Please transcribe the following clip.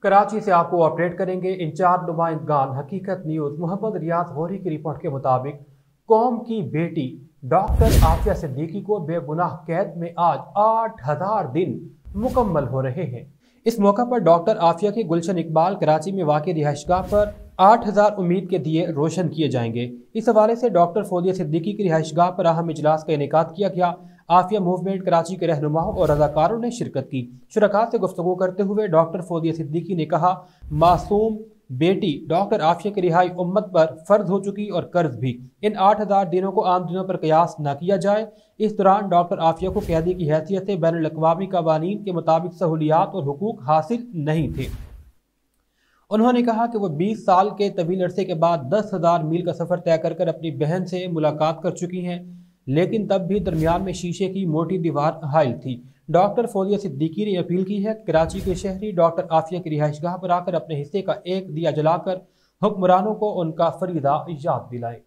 कराची से आपको अपडेट करेंगे। इंचार्ज नुमाइंदगान हकीकत न्यूज मोहम्मद रियाज गौरी की रिपोर्ट के मुताबिक कौम की बेटी डॉक्टर आफिया सिद्दीकी को बेगुनाह कैद में आज 8000 दिन मुकम्मल हो रहे हैं। इस मौका पर डॉक्टर आफिया की गुलशन इकबाल कराची में वाक़ रिहाइशगाह पर 8000 उम्मीद के दिए रोशन किए जाएंगे। इस हवाले से डॉक्टर फौजिया सिद्दीकी की रिहाइशगाह पर अहम इजलास का इनेकाद किया गया। आफिया मूवमेंट कराची के रहनुमाओं और रजाकारों ने शिरकत की। शुरका से गुफ्तगू करते हुए डॉक्टर फौजिया सिद्दीकी ने कहा, मासूम बेटी डॉक्टर आफिया की रिहाई उम्मत पर फर्ज हो चुकी और कर्ज भी। इन 8000 दिनों को आम दिनों पर कयास न किया जाए। इस दौरान डॉक्टर आफिया को कैदी की हैसियत से बैनुल अक़वामी कवानीन के मुताबिक सहूलियात और हुकूक हासिल नहीं थे। उन्होंने कहा कि वह 20 साल के तवील अरसे के बाद 10,000 मील का सफ़र तय कर अपनी बहन से मुलाकात कर चुकी हैं, लेकिन तब भी दरमियान में शीशे की मोटी दीवार हाइल थी। डॉक्टर फौजिया सिद्दीकी ने अपील की है कि कराची के शहरी डॉक्टर आफिया की रिहाइशगाह पर आकर अपने हिस्से का एक दिया जलाकर हुक्मरानों को उनका फरीदा याद दिलाएं।